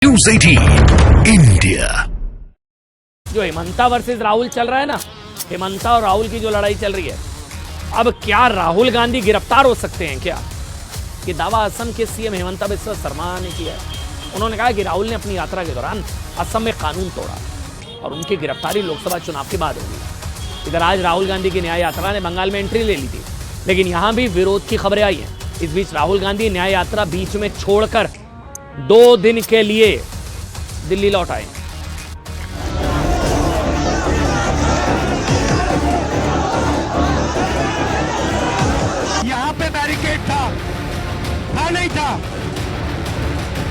News 18 India. जो Himanta versus Rahul चल रहा है ना, हिमंता और राहुल की जो लड़ाई चल रही है, अब क्या राहुल गांधी गिरफ्तार हो सकते हैं क्या? ये दावा असम के सीएम हिमंता बिस्वा शर्मा ने किया है। उन्होंने कहा कि राहुल ने अपनी यात्रा के दौरान असम में कानून तोड़ा और उनकी गिरफ्तारी लोकसभा चुनाव के बाद होगी। इधर आज राहुल गांधी की न्याय यात्रा ने बंगाल में एंट्री ले ली थी, लेकिन यहां भी विरोध की खबरें आई हैं। इस बीच राहुल गांधी न्याय यात्रा बीच में छोड़कर 2 दिन के लिए दिल्ली लौट आए। यहाँ पे बैरिकेड था नहीं था,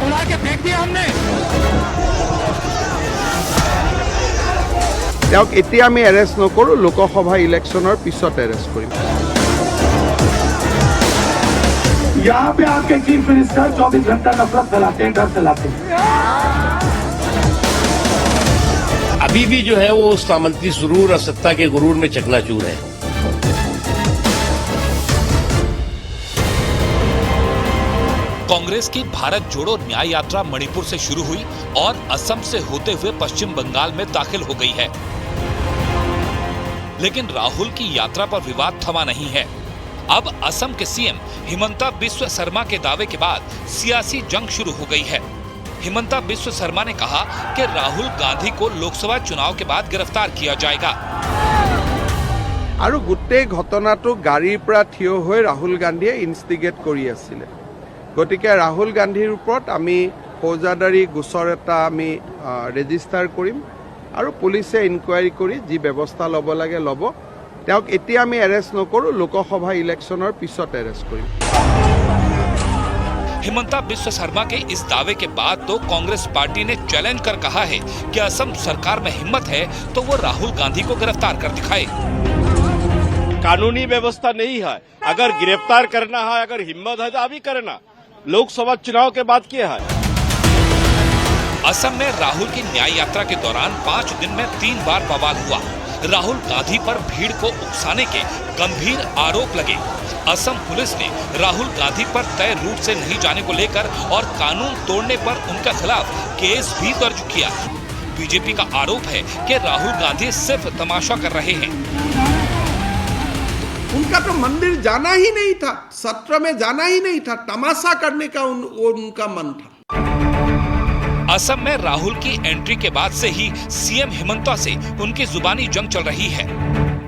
उड़ा के फेंक दिया हमने। তেওঁক এতিয়া আমি এৰেষ্ট নকৰোঁ, লোকসভা ইলেকশ্যনৰ পিছত এৰেষ্ট কৰিম। यहाँ पे आपके चीफ मिनिस्टर 24 घंटा नफरत फैलाते हैं, डर फैलाते हैं। अभी भी जो है वो सामंती सुरूर और सत्ता के गुरूर में चकनाचूर है। कांग्रेस की भारत जोड़ो न्याय यात्रा मणिपुर से शुरू हुई और असम से होते हुए पश्चिम बंगाल में दाखिल हो गई है, लेकिन राहुल की यात्रा पर विवाद थमा नहीं है। अब असम के सीएम हिमंता बिस्वा शर्मा के दावे के बाद सियासी जंग शुरू हो गई है। हिमंता बिस्वा शर्मा ने कहा कि राहुल गांधी को लोकसभा चुनाव के बाद गिरफ्तार किया जाएगा। আৰু গোটেই ঘটনাটো গাড়ীৰ পৰা থিয় হৈ ৰাহুল গান্ধীয়ে ইনষ্টিগেট কৰি আছিল। গতিকে ৰাহুল গান্ধীৰ ওপৰত আমি ফৌজদাৰী গোচৰ এটা আমি ৰেজিষ্টাৰ কৰিম আৰু পুলিচে ইনকুৱাৰী কৰি যি ব্যৱস্থা ল'ব লাগে ল'ব। তেওঁক এতিয়া আমি এৰেষ্ট নকৰোঁ, লোকসভা ইলেকশ্যনৰ পিছত এৰেষ্ট কৰিম। हिमंता बिस्वा शर्मा के इस दावे के बाद तो कांग्रेस पार्टी ने चैलेंज कर कहा है कि असम सरकार में हिम्मत है तो वो राहुल गांधी को गिरफ्तार कर दिखाए। कानूनी व्यवस्था नहीं है, अगर गिरफ्तार करना है, अगर हिम्मत है तो अभी करना, लोकसभा चुनाव के बाद किया है। असम में राहुल की न्याय यात्रा के दौरान 5 दिन में 3 बार बवाल हुआ। राहुल गांधी पर भीड़ को उकसाने के गंभीर आरोप लगे। असम पुलिस ने राहुल गांधी पर तय रूट से नहीं जाने को लेकर और कानून तोड़ने पर उनके खिलाफ केस भी दर्ज किया। बीजेपी का आरोप है कि राहुल गांधी सिर्फ तमाशा कर रहे हैं। उनका तो मंदिर जाना ही नहीं था, सत्र में जाना ही नहीं था, तमाशा करने का उनका मन था। असम में राहुल की एंट्री के बाद से ही सीएम हिमंता से उनकी जुबानी जंग चल रही है।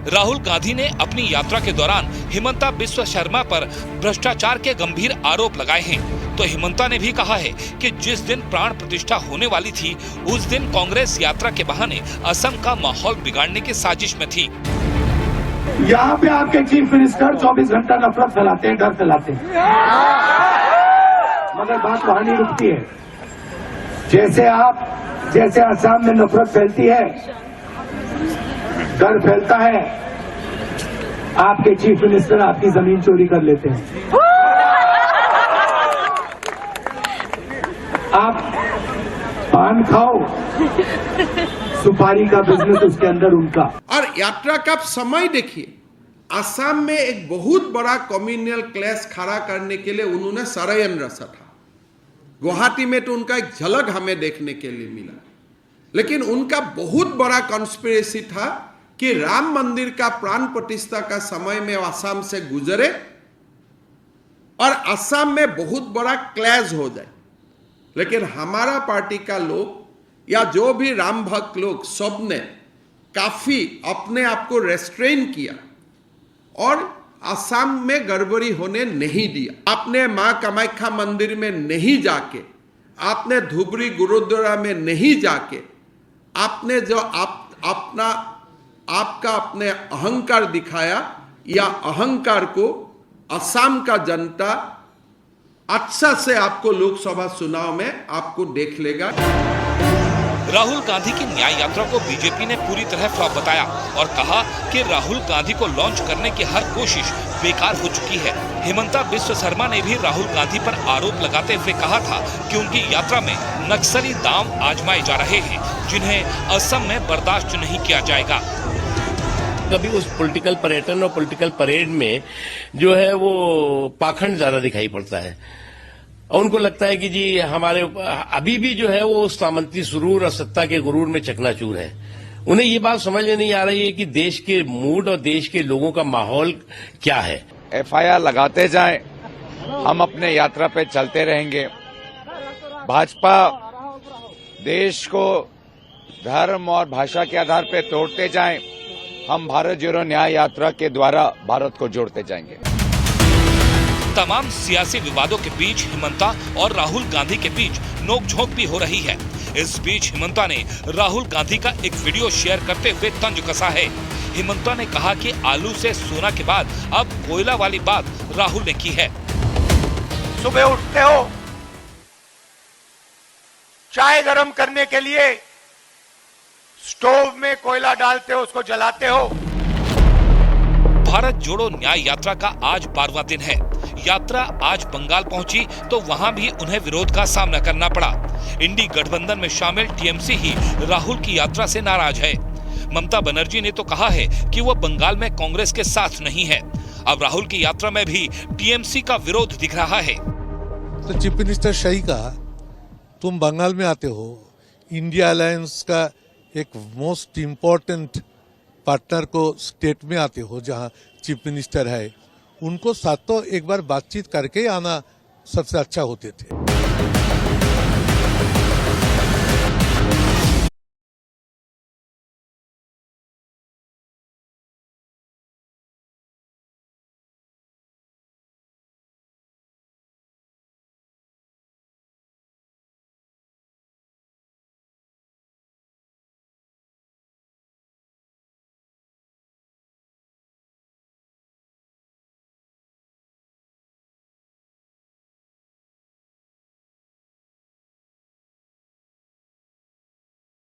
राहुल गांधी ने अपनी यात्रा के दौरान हिमंता बिस्वा शर्मा पर भ्रष्टाचार के गंभीर आरोप लगाए हैं। तो हिमंता ने भी कहा है कि जिस दिन प्राण प्रतिष्ठा होने वाली थी, उस दिन कांग्रेस यात्रा के बहाने असम का माहौल बिगाड़ने की साजिश में थी। यहाँ पे आपके चीफ मिनिस्टर 24 घंटा नफरत फैलाते हैं, डर फैलाते हैं, मगर बात वहां नहीं रुकती है। जैसे असम में नफरत फैलती है, डर फैलता है, आपके चीफ मिनिस्टर आपकी जमीन चोरी कर लेते हैं। आप पान खाओ, सुपारी का बिजनेस उसके अंदर उनका। और यात्रा का समय देखिए, असम में एक बहुत बड़ा कम्युनल क्लैश खड़ा करने के लिए उन्होंने षड्यंत्र रचा था। गुवाहाटी में तो उनका एक झलक हमें देखने के लिए मिला, लेकिन उनका बहुत बड़ा कॉन्स्पिरेसी था कि राम मंदिर का प्राण प्रतिष्ठा का समय में असम से गुजरे और असम में बहुत बड़ा क्लैश हो जाए। लेकिन हमारा पार्टी का लोग या जो भी राम भक्त लोग सब ने काफी अपने आप को रेस्ट्रेन किया और असम में गड़बड़ी होने नहीं दिया। आपने मां कामाख्या मंदिर में नहीं जाके, आपने धुबरी गुरुद्वारा में नहीं जाके, आपने जो आपका अपने अहंकार दिखाया, या अहंकार को असम का जनता अच्छा से आपको लोकसभा चुनाव में आपको देख लेगा। राहुल गांधी की न्याय यात्रा को बीजेपी ने पूरी तरह फ्लॉप बताया और कहा कि राहुल गांधी को लॉन्च करने की हर कोशिश बेकार हो चुकी है। हिमंता बिस्वा शर्मा ने भी राहुल गांधी पर आरोप लगाते हुए कहा था कि उनकी यात्रा में नक्सली दांव आजमाए जा रहे हैं, जिन्हें असम में बर्दाश्त नहीं किया जाएगा। कभी उस पॉलिटिकल पर्यटन और पॉलिटिकल परेड में जो है वो पाखंड ज्यादा दिखाई पड़ता है। और उनको लगता है कि जी हमारे अभी भी जो है वो सामंती सुरूर और सत्ता के गुरूर में चकनाचूर है। उन्हें ये बात समझ में नहीं आ रही है कि देश के मूड और देश के लोगों का माहौल क्या है। FIR लगाते जाएं, हम अपने यात्रा पे चलते रहेंगे। भाजपा देश को धर्म और भाषा के आधार पे तोड़ते जाएं, हम भारत जोड़ो न्याय यात्रा के द्वारा भारत को जोड़ते जाएंगे। तमाम सियासी विवादों के बीच हिमंता और राहुल गांधी के बीच नोकझोंक भी हो रही है। इस बीच हिमंता ने राहुल गांधी का एक वीडियो शेयर करते हुए तंज कसा है। हिमंता ने कहा कि आलू से सोना के बाद अब कोयला वाली बात राहुल ने की है। सुबह उठते हो, चाय गरम करने के लिए स्टोव में कोयला डालते हो, उसको जलाते हो। भारत जोड़ो न्याय यात्रा का आज 12वां दिन है। यात्रा आज बंगाल पहुंची तो वहां भी उन्हें विरोध का सामना करना पड़ा। इंडी गठबंधन में शामिल टीएमसी ही राहुल की यात्रा से नाराज है। ममता बनर्जी ने तो कहा है कि वो बंगाल में कांग्रेस के साथ नहीं है। अब राहुल की यात्रा में भी टीएमसी का विरोध दिख रहा है। तो चीफ मिनिस्टर शाही कहा, तुम बंगाल में आते हो, इंडिया अलायंस का एक मोस्ट इम्पोर्टेंट पार्टनर को स्टेट में आते हो जहां चीफ मिनिस्टर है, उनको साथ तो एक बार बातचीत करके आना सबसे अच्छा होते थे।